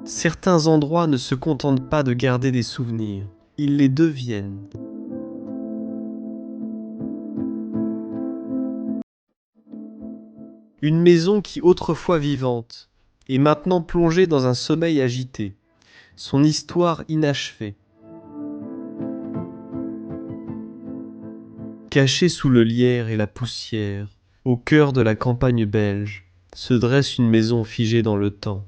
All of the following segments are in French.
Certains endroits ne se contentent pas de garder des souvenirs, ils les deviennent. Une maison qui autrefois vivante, est maintenant plongée dans un sommeil agité, son histoire inachevée. Cachée sous le lierre et la poussière, au cœur de la campagne belge, se dresse une maison figée dans le temps.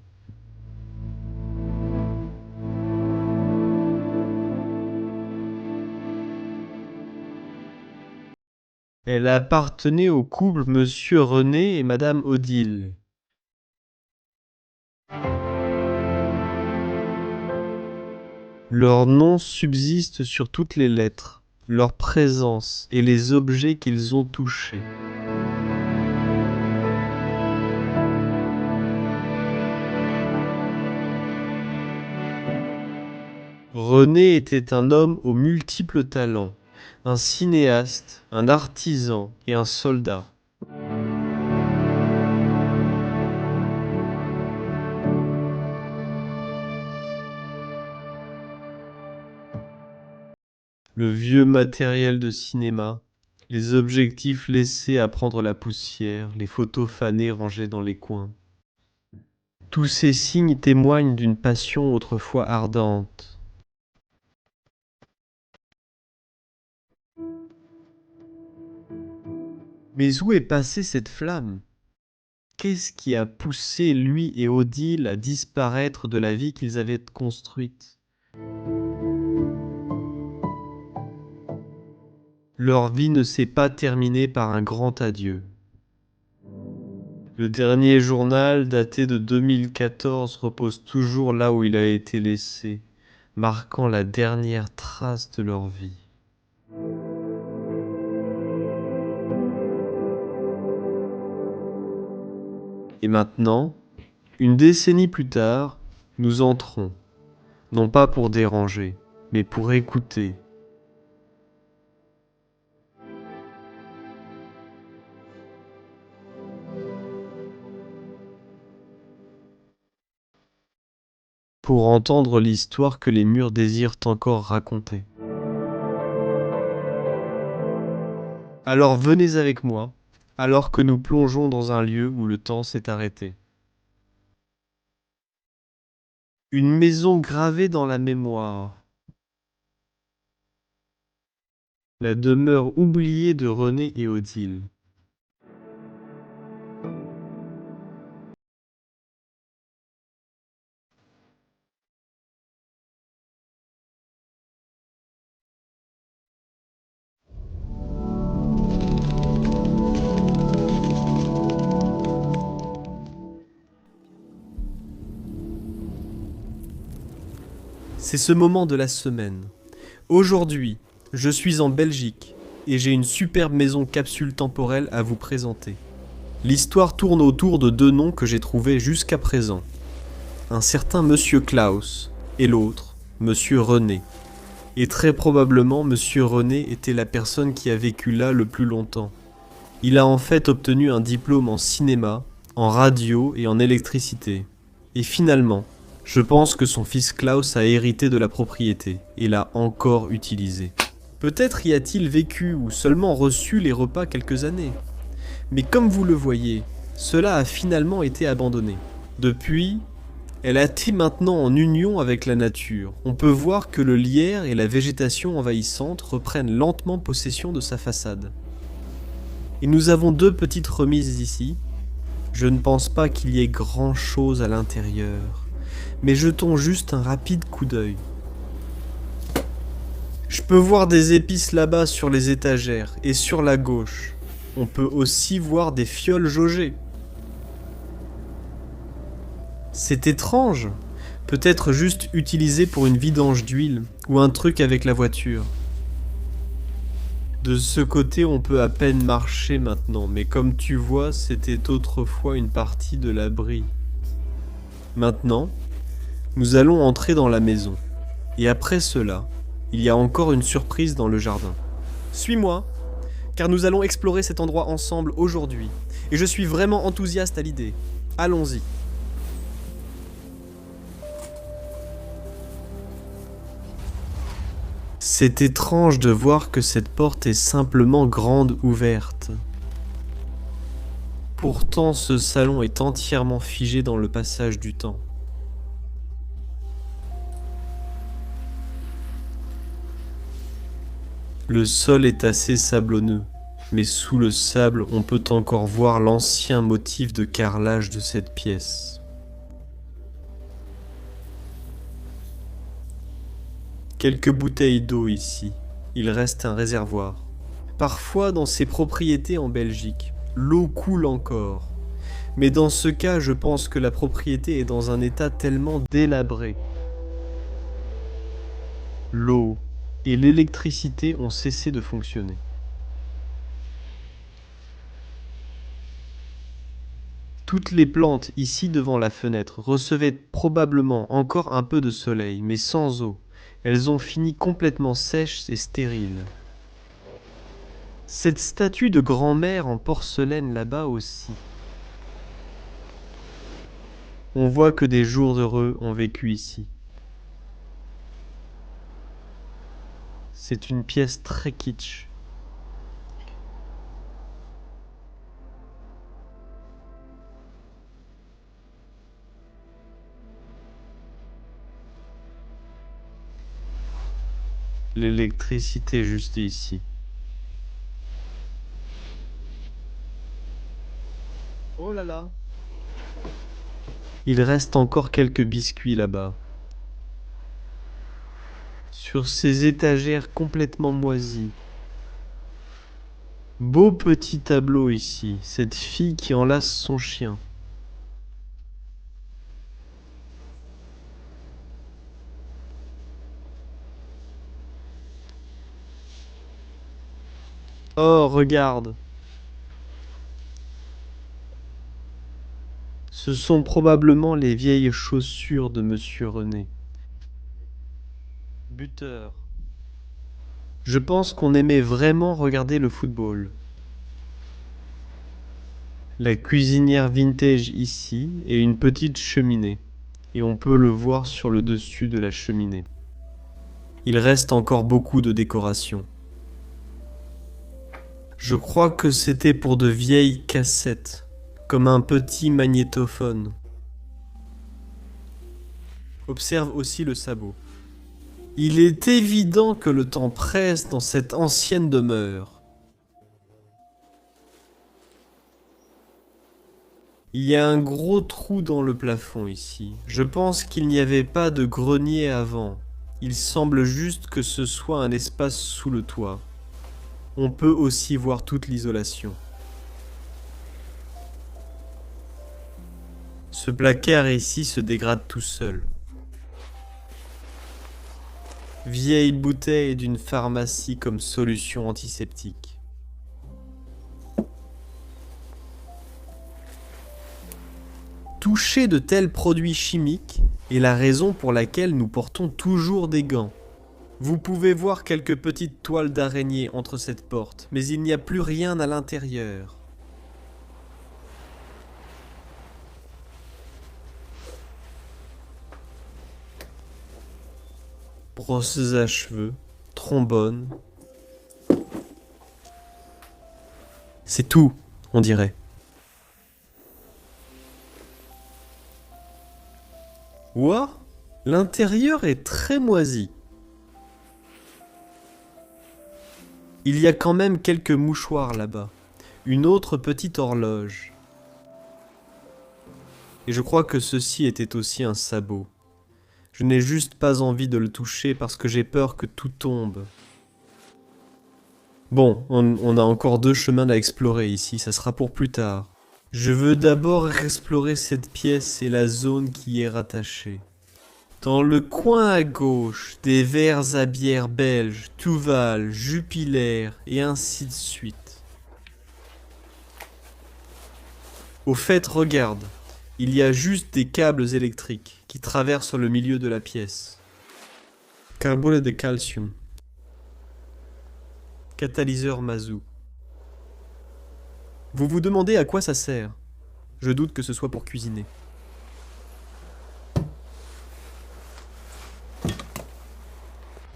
Elle appartenait au couple Monsieur René et Madame Odile. Leur nom subsiste sur toutes les lettres, leur présence et les objets qu'ils ont touchés. René était un homme aux multiples talents, un cinéaste, un artisan et un soldat. Le vieux matériel de cinéma, les objectifs laissés à prendre la poussière, les photos fanées rangées dans les coins. Tous ces signes témoignent d'une passion autrefois ardente. Mais où est passée cette flamme? Qu'est-ce qui a poussé lui et Odile à disparaître de la vie qu'ils avaient construite? Leur vie ne s'est pas terminée par un grand adieu. Le dernier journal, daté de 2014, repose toujours là où il a été laissé, marquant la dernière trace de leur vie. Et maintenant, une décennie plus tard, nous entrons, non pas pour déranger, mais pour écouter. Pour entendre l'histoire que les murs désirent encore raconter. Alors venez avec moi, alors que nous plongeons dans un lieu où le temps s'est arrêté. Une maison gravée dans la mémoire. La demeure oubliée de René et Odile. C'est ce moment de la semaine. Aujourd'hui, je suis en Belgique et j'ai une superbe maison capsule temporelle à vous présenter. L'histoire tourne autour de deux noms que j'ai trouvés jusqu'à présent. Un certain Monsieur Klaus et l'autre, Monsieur René. Et très probablement, Monsieur René était la personne qui a vécu là le plus longtemps. Il a en fait obtenu un diplôme en cinéma, en radio et en électricité. Et finalement, je pense que son fils Klaus a hérité de la propriété et l'a encore utilisée. Peut-être y a-t-il vécu ou seulement reçu les repas quelques années. Mais comme vous le voyez, cela a finalement été abandonné. Depuis, elle a été maintenant en union avec la nature. On peut voir que le lierre et la végétation envahissante reprennent lentement possession de sa façade. Et nous avons deux petites remises ici. Je ne pense pas qu'il y ait grand chose à l'intérieur, mais jetons juste un rapide coup d'œil. Je peux voir des épices là-bas sur les étagères et sur la gauche. On peut aussi voir des fioles jaugées. C'est étrange, peut-être juste utilisé pour une vidange d'huile ou un truc avec la voiture. De ce côté, on peut à peine marcher maintenant, mais comme tu vois, c'était autrefois une partie de l'abri. Maintenant, nous allons entrer dans la maison. Et après cela, il y a encore une surprise dans le jardin. Suis-moi, car nous allons explorer cet endroit ensemble aujourd'hui. Et je suis vraiment enthousiaste à l'idée. Allons-y. C'est étrange de voir que cette porte est simplement grande ouverte. Pourtant, ce salon est entièrement figé dans le passage du temps. Le sol est assez sablonneux, mais sous le sable, on peut encore voir l'ancien motif de carrelage de cette pièce. Quelques bouteilles d'eau ici. Il reste un réservoir. Parfois, dans ces propriétés en Belgique, l'eau coule encore. Mais dans ce cas, je pense que la propriété est dans un état tellement délabré. L'eau et l'électricité ont cessé de fonctionner. Toutes les plantes ici devant la fenêtre recevaient probablement encore un peu de soleil, mais sans eau. Elles ont fini complètement sèches et stériles. Cette statue de grand-mère en porcelaine là-bas aussi. On voit que des jours heureux ont vécu ici. C'est une pièce très kitsch. L'électricité juste ici. Oh là là! Il reste encore quelques biscuits là-bas. Sur ces étagères complètement moisies. Beau petit tableau ici, cette fille qui enlace son chien. Oh, regarde! Ce sont probablement les vieilles chaussures de Monsieur René. Buteur. Je pense qu'on aimait vraiment regarder le football. La cuisinière vintage ici et une petite cheminée. Et on peut le voir sur le dessus de la cheminée. Il reste encore beaucoup de décorations. Je crois que c'était pour de vieilles cassettes, comme un petit magnétophone. Observe aussi le sabot. Il est évident que le temps presse dans cette ancienne demeure. Il y a un gros trou dans le plafond ici. Je pense qu'il n'y avait pas de grenier avant. Il semble juste que ce soit un espace sous le toit. On peut aussi voir toute l'isolation. Ce placard ici se dégrade tout seul. Vieille bouteille d'une pharmacie comme solution antiseptique. Toucher de tels produits chimiques est la raison pour laquelle nous portons toujours des gants. Vous pouvez voir quelques petites toiles d'araignée entre cette porte, mais il n'y a plus rien à l'intérieur. Brosses à cheveux, trombone. C'est tout, on dirait. Ouah, l'intérieur est très moisi. Il y a quand même quelques mouchoirs là-bas. Une autre petite horloge. Et je crois que ceci était aussi un sabot. Je n'ai juste pas envie de le toucher parce que j'ai peur que tout tombe. Bon, on a encore 2 chemins à explorer ici, ça sera pour plus tard. Je veux d'abord explorer cette pièce et la zone qui y est rattachée. Dans le coin à gauche, des verres à bière belges, Touval, Jupiler et ainsi de suite. Au fait, regarde, il y a juste des câbles électriques qui traversent le milieu de la pièce. Carbonate de calcium. Catalyseur Mazou. Vous vous demandez à quoi ça sert? Je doute que ce soit pour cuisiner.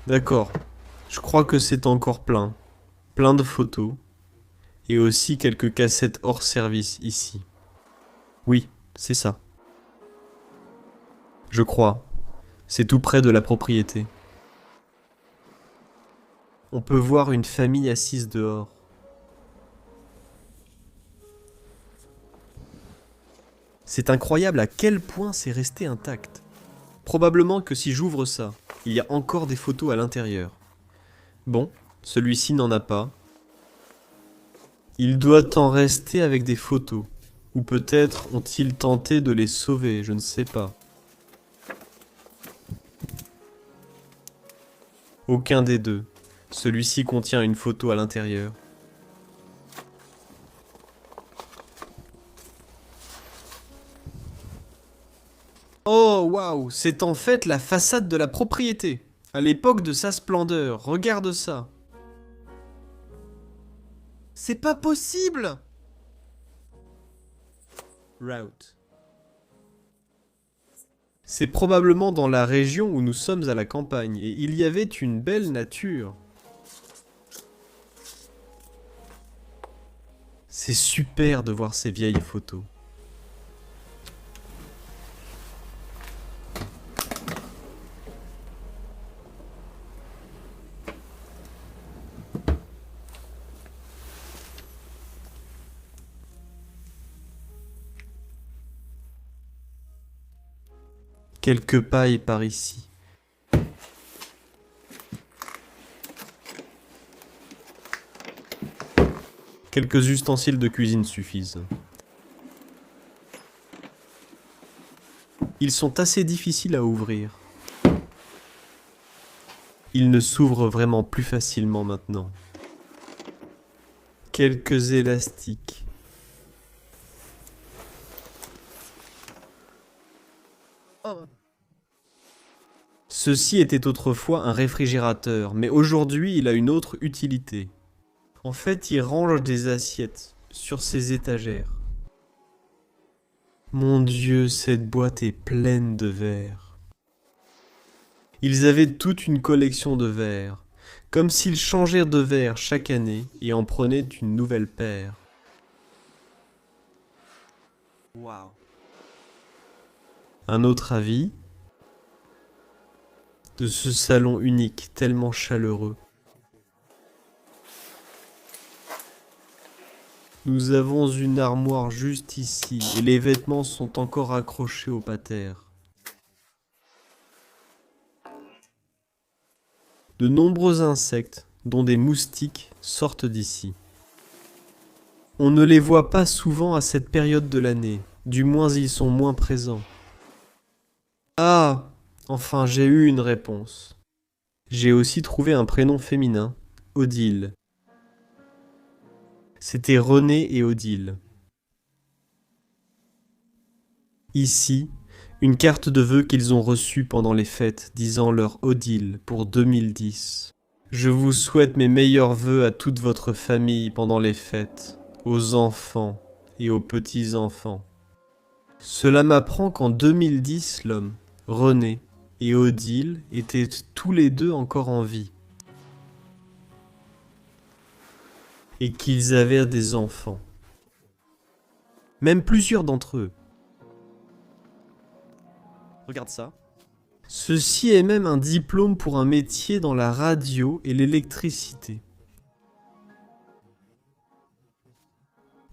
D'accord. Je crois que c'est encore plein. Plein de photos. Et aussi quelques cassettes hors service ici. Oui, c'est ça. Je crois. C'est tout près de la propriété. On peut voir une famille assise dehors. C'est incroyable à quel point c'est resté intact. Probablement que si j'ouvre ça, il y a encore des photos à l'intérieur. Bon, celui-ci n'en a pas. Il doit en rester avec des photos. Ou peut-être ont-ils tenté de les sauver, je ne sais pas. Aucun des deux. Celui-ci contient une photo à l'intérieur. Oh waouh, c'est en fait la façade de la propriété. À l'époque de sa splendeur, regarde ça. C'est pas possible! Route. C'est probablement dans la région où nous sommes à la campagne, et il y avait une belle nature. C'est super de voir ces vieilles photos. Quelques pailles par ici. Quelques ustensiles de cuisine suffisent. Ils sont assez difficiles à ouvrir. Ils ne s'ouvrent vraiment plus facilement maintenant. Quelques élastiques. Ceci était autrefois un réfrigérateur, mais aujourd'hui il a une autre utilité. En fait, il range des assiettes sur ses étagères. Mon Dieu, cette boîte est pleine de verres. Ils avaient toute une collection de verres, comme s'ils changeaient de verre chaque année et en prenaient une nouvelle paire. Waouh. Un autre avis de ce salon unique, tellement chaleureux. Nous avons une armoire juste ici, et les vêtements sont encore accrochés au patère. De nombreux insectes, dont des moustiques, sortent d'ici. On ne les voit pas souvent à cette période de l'année, du moins ils sont moins présents. Ah! Enfin, j'ai eu une réponse. J'ai aussi trouvé un prénom féminin, Odile. C'était René et Odile. Ici, une carte de vœux qu'ils ont reçue pendant les fêtes disant leur Odile pour 2010. Je vous souhaite mes meilleurs vœux à toute votre famille pendant les fêtes, aux enfants et aux petits-enfants. Cela m'apprend qu'en 2010, l'homme, René et Odile étaient tous les deux encore en vie. Et qu'ils avaient des enfants. Même plusieurs d'entre eux. Regarde ça. Ceci est même un diplôme pour un métier dans la radio et l'électricité.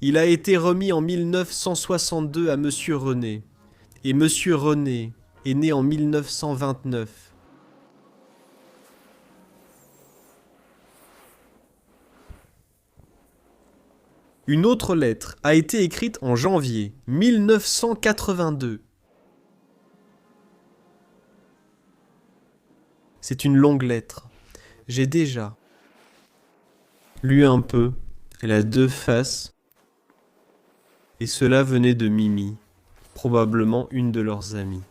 Il a été remis en 1962 à Monsieur René. Et Monsieur René est né en 1929. Une autre lettre a été écrite en janvier 1982. C'est une longue lettre. J'ai déjà lu un peu. Elle a deux faces. Et cela venait de Mimi, probablement une de leurs amies.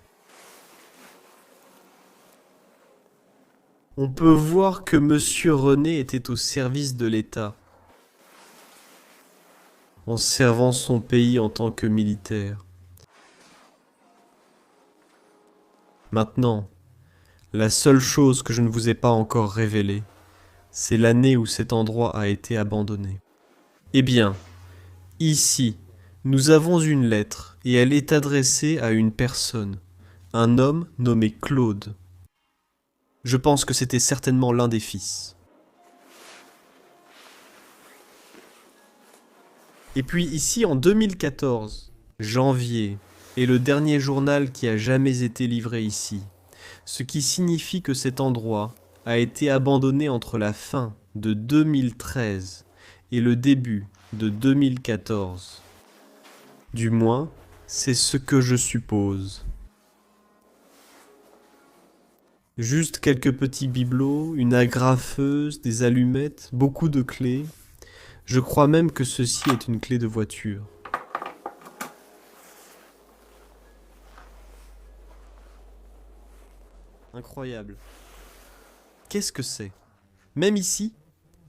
On peut voir que Monsieur René était au service de l'État, en servant son pays en tant que militaire. Maintenant, la seule chose que je ne vous ai pas encore révélée, C'est l'année où cet endroit a été abandonné. Eh bien, ici, nous avons une lettre et elle est adressée à une personne, un homme nommé Claude. Je pense que c'était certainement l'un des fils. Et puis ici, en 2014, janvier, est le dernier journal qui a jamais été livré ici, ce qui signifie que cet endroit a été abandonné entre la fin de 2013 et le début de 2014. Du moins, c'est ce que je suppose. Juste quelques petits bibelots, une agrafeuse, des allumettes, beaucoup de clés. Je crois même que ceci est une clé de voiture. Incroyable. Qu'est-ce que c'est? Même ici,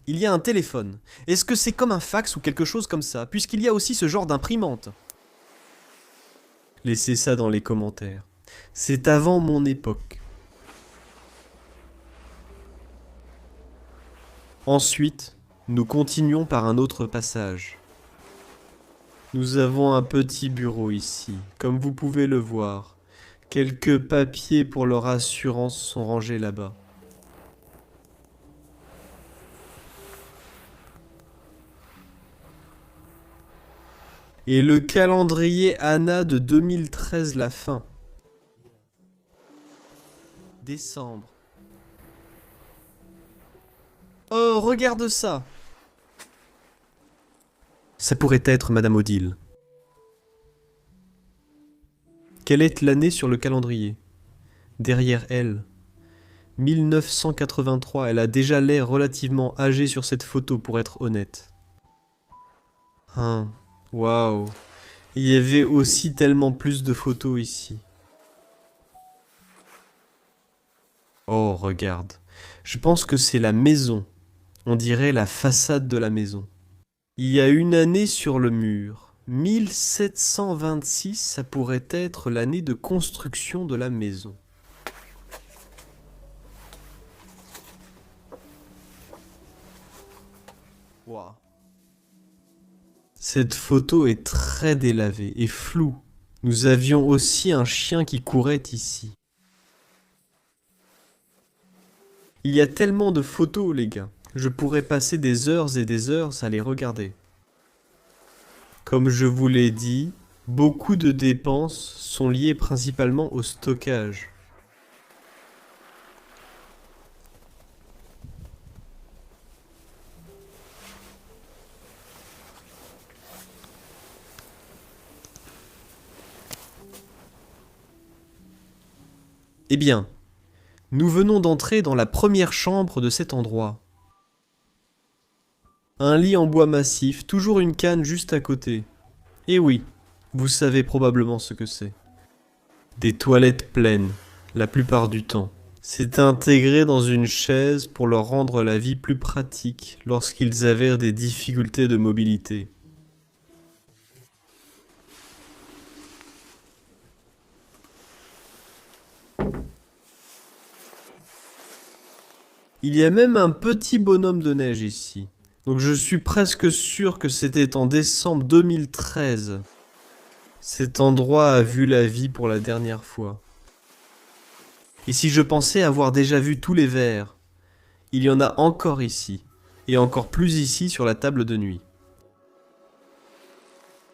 il y a un téléphone. Est-ce que c'est comme un fax ou quelque chose comme ça, puisqu'il y a aussi ce genre d'imprimante? Laissez ça dans les commentaires. C'est avant mon époque. Ensuite, nous continuons par un autre passage. Nous avons un petit bureau ici, comme vous pouvez le voir. Quelques papiers pour leur assurance sont rangés là-bas. Et le calendrier Anna de 2013, la fin. Décembre. Oh, regarde ça! Ça pourrait être Madame Odile. Quelle est l'année sur le calendrier? Derrière elle. 1983, elle a déjà l'air relativement âgée sur cette photo pour être honnête. Waouh. Il y avait aussi tellement plus de photos ici. Oh, regarde. Je pense que c'est la maison. On dirait la façade de la maison. Il y a une année sur le mur. 1726, ça pourrait être l'année de construction de la maison. Wow. Cette photo est très délavée et floue. Nous avions aussi un chien qui courait ici. Il y a tellement de photos, les gars. Je pourrais passer des heures et des heures à les regarder. Comme je vous l'ai dit, beaucoup de dépenses sont liées principalement au stockage. Eh bien, nous venons d'entrer dans la première chambre de cet endroit. Un lit en bois massif, toujours une canne juste à côté. Et oui, vous savez probablement ce que c'est. Des toilettes pleines, la plupart du temps. C'est intégré dans une chaise pour leur rendre la vie plus pratique lorsqu'ils avaient des difficultés de mobilité. Il y a même un petit bonhomme de neige ici. Donc je suis presque sûr que c'était en décembre 2013. Cet endroit a vu la vie pour la dernière fois. Et si je pensais avoir déjà vu tous les verres, il y en a encore ici, et encore plus ici sur la table de nuit.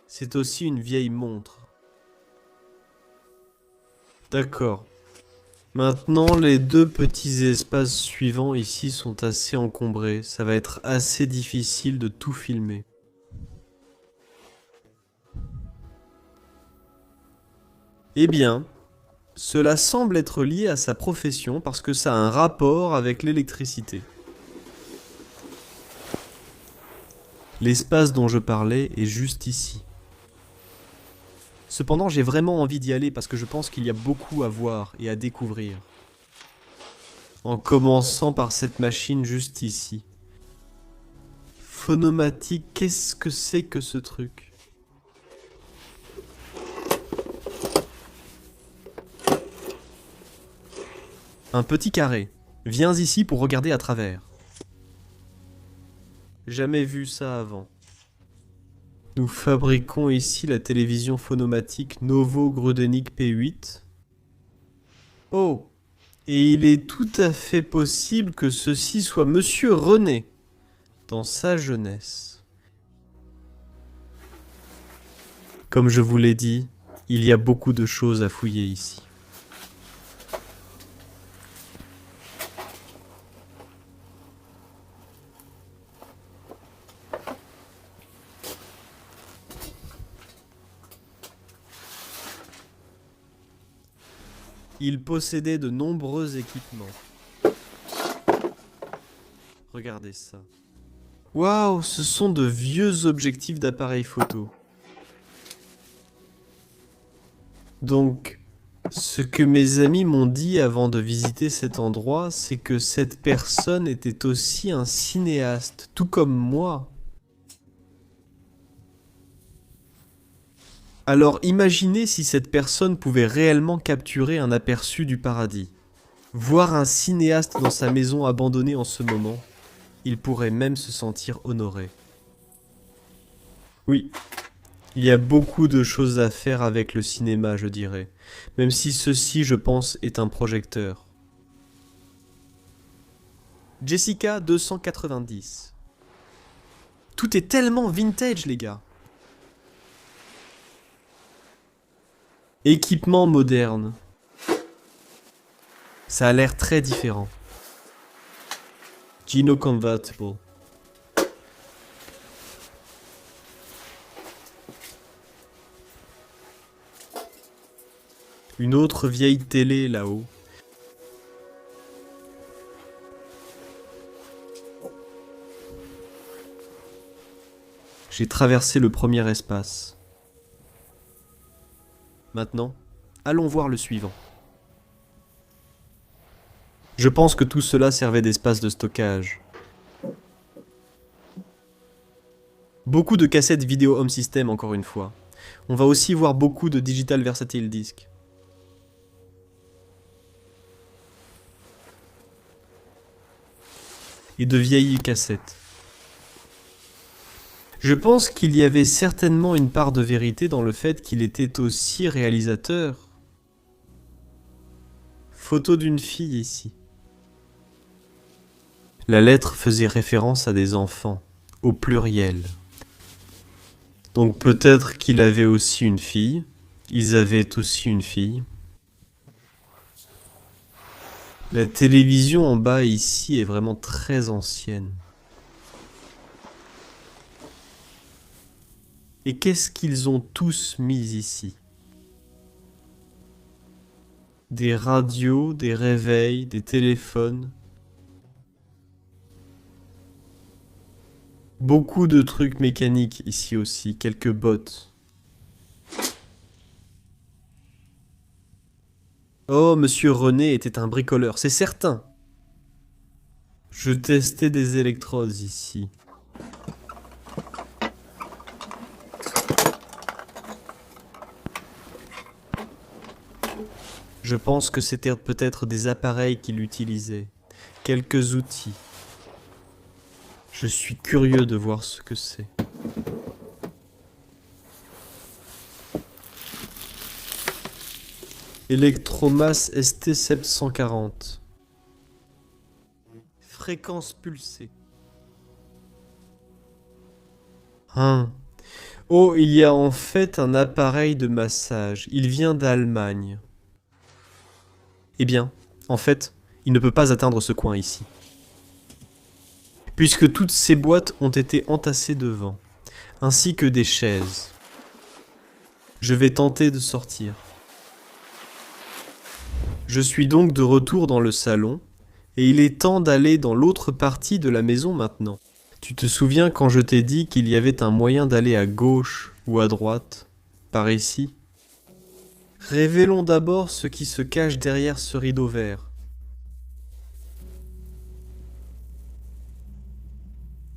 C'est aussi une vieille montre. D'accord. Maintenant, les deux petits espaces suivants ici sont assez encombrés. Ça va être assez difficile de tout filmer. Eh bien, cela semble être lié à sa profession parce que ça a un rapport avec l'électricité. L'espace dont je parlais est juste ici. Cependant, j'ai vraiment envie d'y aller parce que je pense qu'il y a beaucoup à voir et à découvrir. En commençant par cette machine juste ici. Phonomatique, qu'est-ce que c'est que ce truc? Un petit carré. Viens ici pour regarder à travers. Jamais vu ça avant. Nous fabriquons ici la télévision phonomatique Novo Grudenik P8. Oh, et il est tout à fait possible que ceci soit Monsieur René, dans sa jeunesse. Comme je vous l'ai dit, il y a beaucoup de choses à fouiller ici. Il possédait de nombreux équipements. Regardez ça. Waouh, ce sont de vieux objectifs d'appareil photo. Donc, ce que mes amis m'ont dit avant de visiter cet endroit, c'est que cette personne était aussi un cinéaste, tout comme moi. Alors imaginez si cette personne pouvait réellement capturer un aperçu du paradis. Voir un cinéaste dans sa maison abandonnée en ce moment, il pourrait même se sentir honoré. Oui, il y a beaucoup de choses à faire avec le cinéma, je dirais. Même si ceci, je pense, est un projecteur. Jessica 290. Tout est tellement vintage, les gars. Équipement moderne. Ça a l'air très différent. Gino Convertible. Une autre vieille télé là-haut. J'ai traversé le premier espace. Maintenant, allons voir le suivant. Je pense que tout cela servait d'espace de stockage. Beaucoup de cassettes vidéo home system encore une fois. On va aussi voir beaucoup de digital versatile disc. Et de vieilles cassettes. Je pense qu'il y avait certainement une part de vérité dans le fait qu'il était aussi réalisateur. Photo d'une fille ici. La lettre faisait référence à des enfants, au pluriel. Donc peut-être qu'il avait aussi une fille, ils avaient aussi une fille. La télévision en bas ici est vraiment très ancienne. Et qu'est-ce qu'ils ont tous mis ici? Des radios, des réveils, des téléphones. Beaucoup de trucs mécaniques ici aussi, quelques bottes. Oh, Monsieur René était un bricoleur, c'est certain. Je testais des électrodes ici. Je pense que c'était peut-être des appareils qu'il utilisait, quelques outils. Je suis curieux de voir ce que c'est. Electromass ST740. Fréquence pulsée. Oh, il y a en fait un appareil de massage. Il vient d'Allemagne. Eh bien, en fait, il ne peut pas atteindre ce coin ici. Puisque toutes ces boîtes ont été entassées devant, ainsi que des chaises. Je vais tenter de sortir. Je suis donc de retour dans le salon, et il est temps d'aller dans l'autre partie de la maison maintenant. Tu te souviens quand je t'ai dit qu'il y avait un moyen d'aller à gauche ou à droite, par ici? Révélons d'abord ce qui se cache derrière ce rideau vert.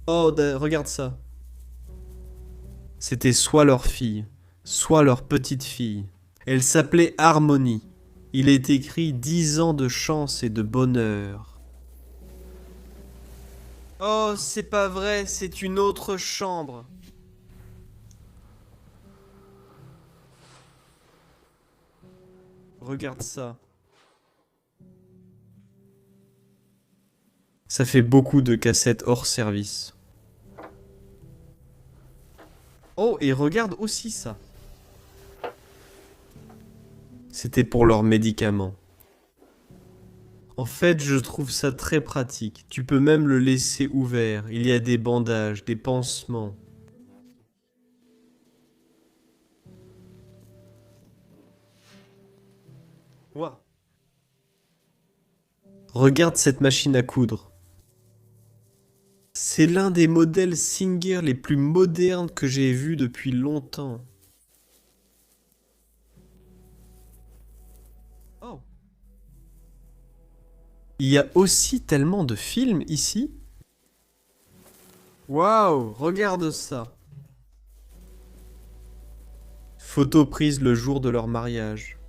Oh, regarde ça. C'était soit leur fille, soit leur petite fille. Elle s'appelait Harmonie. Il est écrit 10 ans de chance et de bonheur. Oh, c'est pas vrai, c'est une autre chambre. Regarde ça. Ça fait beaucoup de cassettes hors service. Oh, et regarde aussi ça. C'était pour leurs médicaments. En fait, je trouve ça très pratique. Tu peux même le laisser ouvert. Il y a des bandages, des pansements. Ouah. Regarde cette machine à coudre. C'est l'un des modèles Singer les plus modernes que j'ai vus depuis longtemps. Oh. Il y a aussi tellement de films ici. Waouh, regarde ça. Photo prise le jour de leur mariage.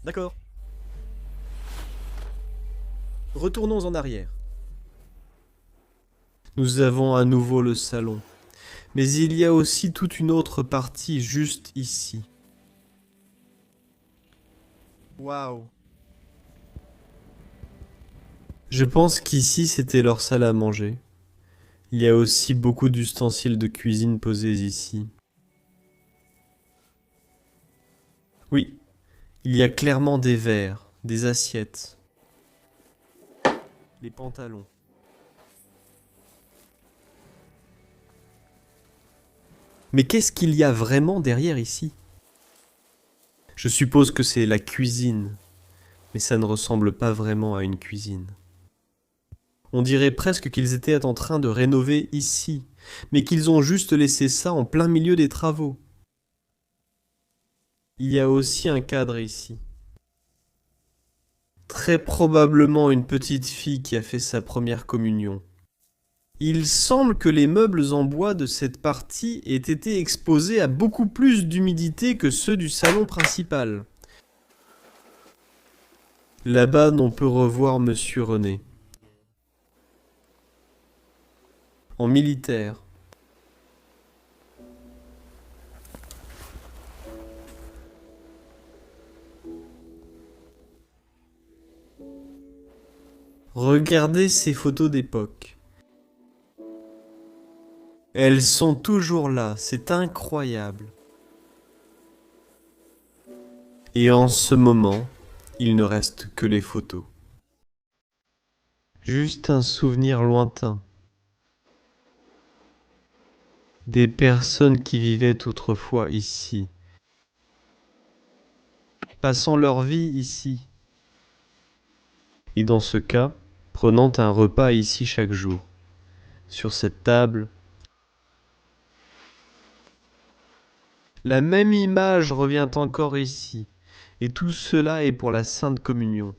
D'accord. Retournons en arrière. Nous avons à nouveau le salon. Mais il y a aussi toute une autre partie juste ici. Waouh. Je pense qu'ici c'était leur salle à manger. Il y a aussi beaucoup d'ustensiles de cuisine posés ici. Oui, il y a clairement des verres, des assiettes, les pantalons. Mais qu'est-ce qu'il y a vraiment derrière ici? Je suppose que c'est la cuisine, mais ça ne ressemble pas vraiment à une cuisine. On dirait presque qu'ils étaient en train de rénover ici, mais qu'ils ont juste laissé ça en plein milieu des travaux. Il y a aussi un cadre ici. Très probablement une petite fille qui a fait sa première communion. Il semble que les meubles en bois de cette partie aient été exposés à beaucoup plus d'humidité que ceux du salon principal. Là-bas, on peut revoir Monsieur René. En militaire. Regardez ces photos d'époque. Elles sont toujours là, c'est incroyable. Et en ce moment, il ne reste que les photos. Juste un souvenir lointain. Des personnes qui vivaient autrefois ici. Passant leur vie ici. Et dans ce cas, prenant un repas ici chaque jour. Sur cette table. La même image revient encore ici. Et tout cela est pour la Sainte Communion.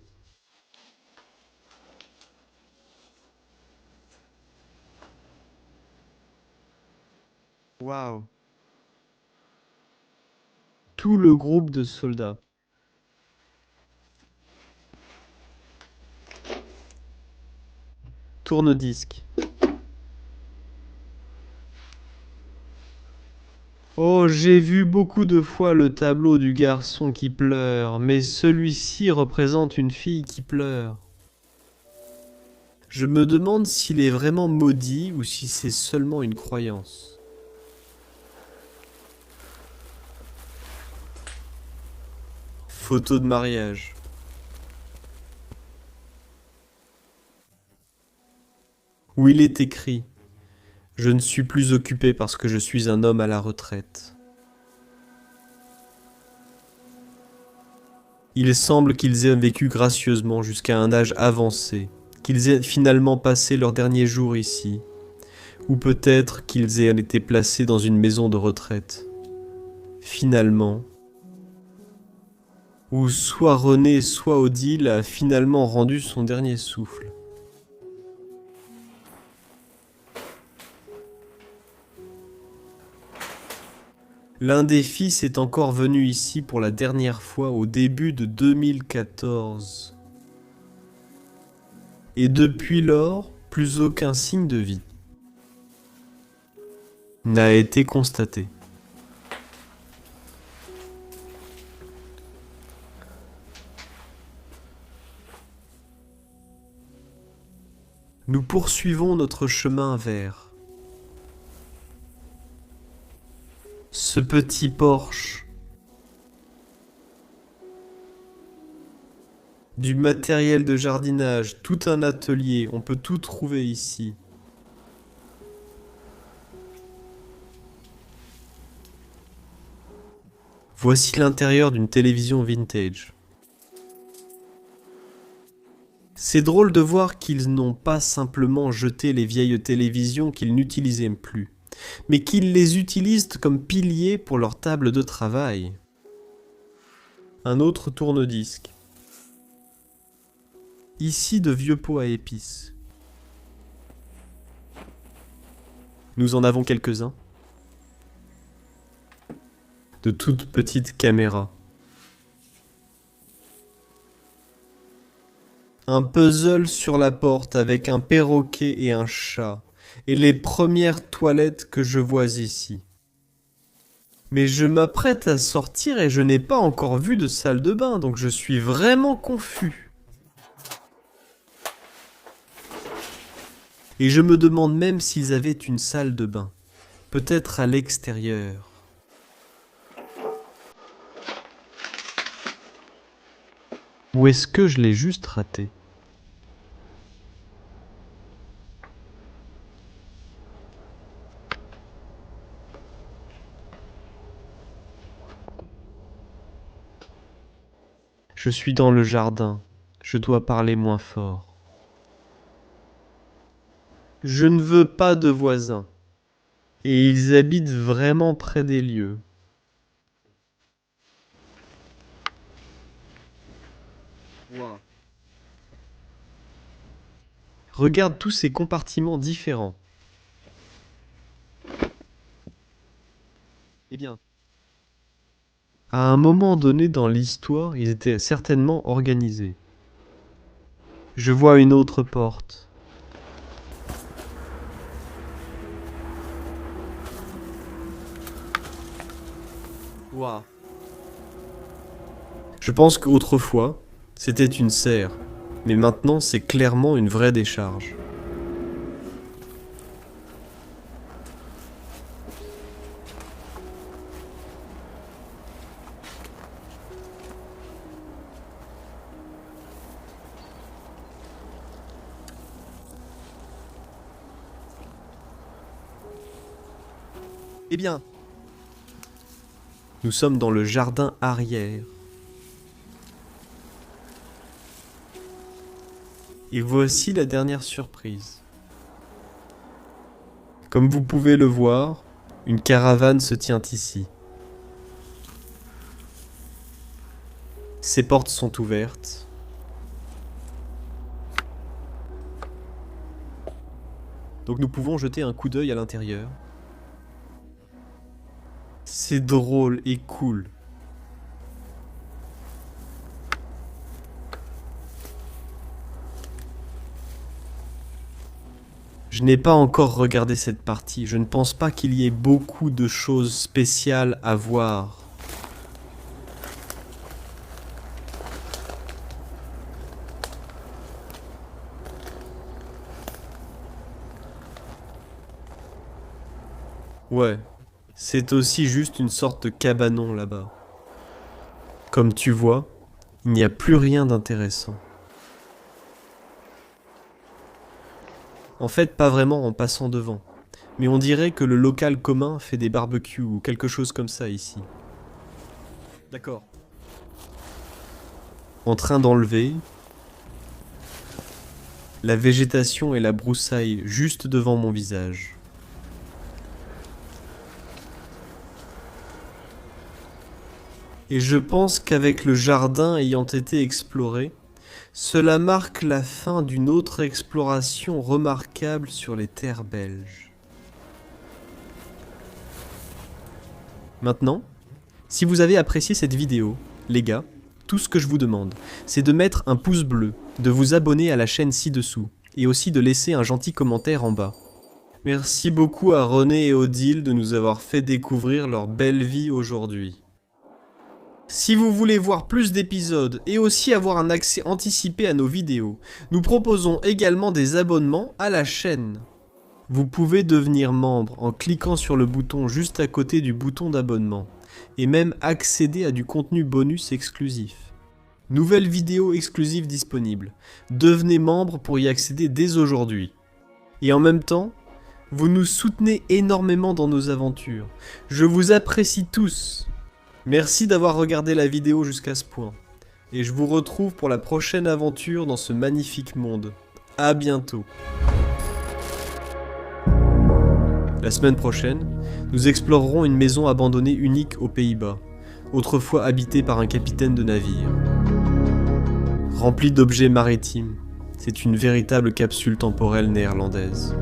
Waouh. Tout le groupe de soldats. Tourne-disque. Oh, j'ai vu beaucoup de fois le tableau du garçon qui pleure, mais celui-ci représente une fille qui pleure. Je me demande s'il est vraiment maudit ou si c'est seulement une croyance. Photo de mariage. Où il est écrit: je ne suis plus occupé parce que je suis un homme à la retraite. Il semble qu'ils aient vécu gracieusement jusqu'à un âge avancé, qu'ils aient finalement passé leurs derniers jours ici, ou peut-être qu'ils aient été placés dans une maison de retraite. Finalement, ou soit René, soit Odile a finalement rendu son dernier souffle. L'un des fils est encore venu ici pour la dernière fois au début de 2014. Et depuis lors, plus aucun signe de vie n'a été constaté. Nous poursuivons notre chemin vers ce petit porche, du matériel de jardinage, tout un atelier, on peut tout trouver ici. Voici l'intérieur d'une télévision vintage. C'est drôle de voir qu'ils n'ont pas simplement jeté les vieilles télévisions qu'ils n'utilisaient plus, mais qu'ils les utilisent comme piliers pour leur table de travail. Un autre tourne-disque. Ici de vieux pots à épices. Nous en avons quelques-uns. De toutes petites caméras. Un puzzle sur la porte avec un perroquet et un chat. Et les premières toilettes que je vois ici. Mais je m'apprête à sortir et je n'ai pas encore vu de salle de bain, donc je suis vraiment confus. Et je me demande même s'ils avaient une salle de bain. Peut-être à l'extérieur. Ou est-ce que je l'ai juste raté ? Je suis dans le jardin. Je dois parler moins fort. Je ne veux pas de voisins. Et ils habitent vraiment près des lieux. Wow. Regarde tous ces compartiments différents. Eh bien, à un moment donné dans l'histoire, ils étaient certainement organisés. Je vois une autre porte. Wow. Je pense qu'autrefois, c'était une serre, mais maintenant c'est clairement une vraie décharge. Eh bien, nous sommes dans le jardin arrière. Et voici la dernière surprise. Comme vous pouvez le voir, une caravane se tient ici. Ses portes sont ouvertes. Donc nous pouvons jeter un coup d'œil à l'intérieur. C'est drôle et cool. Je n'ai pas encore regardé cette partie. Je ne pense pas qu'il y ait beaucoup de choses spéciales à voir. Ouais, c'est aussi juste une sorte de cabanon là-bas. Comme tu vois, il n'y a plus rien d'intéressant. En fait, pas vraiment en passant devant. Mais on dirait que le local commun fait des barbecues ou quelque chose comme ça ici. D'accord. En train d'enlever la végétation et la broussaille juste devant mon visage. Et je pense qu'avec le jardin ayant été exploré, cela marque la fin d'une autre exploration remarquable sur les terres belges. Maintenant, si vous avez apprécié cette vidéo, les gars, tout ce que je vous demande, c'est de mettre un pouce bleu, de vous abonner à la chaîne ci-dessous, et aussi de laisser un gentil commentaire en bas. Merci beaucoup à René et Odile de nous avoir fait découvrir leur belle vie aujourd'hui. Si vous voulez voir plus d'épisodes et aussi avoir un accès anticipé à nos vidéos, nous proposons également des abonnements à la chaîne. Vous pouvez devenir membre en cliquant sur le bouton juste à côté du bouton d'abonnement, et même accéder à du contenu bonus exclusif. Nouvelles vidéos exclusives disponibles. Devenez membre pour y accéder dès aujourd'hui. Et en même temps, vous nous soutenez énormément dans nos aventures. Je vous apprécie tous. Merci d'avoir regardé la vidéo jusqu'à ce point. Et je vous retrouve pour la prochaine aventure dans ce magnifique monde. À bientôt. La semaine prochaine, nous explorerons une maison abandonnée unique aux Pays-Bas, autrefois habitée par un capitaine de navire. Remplie d'objets maritimes, c'est une véritable capsule temporelle néerlandaise.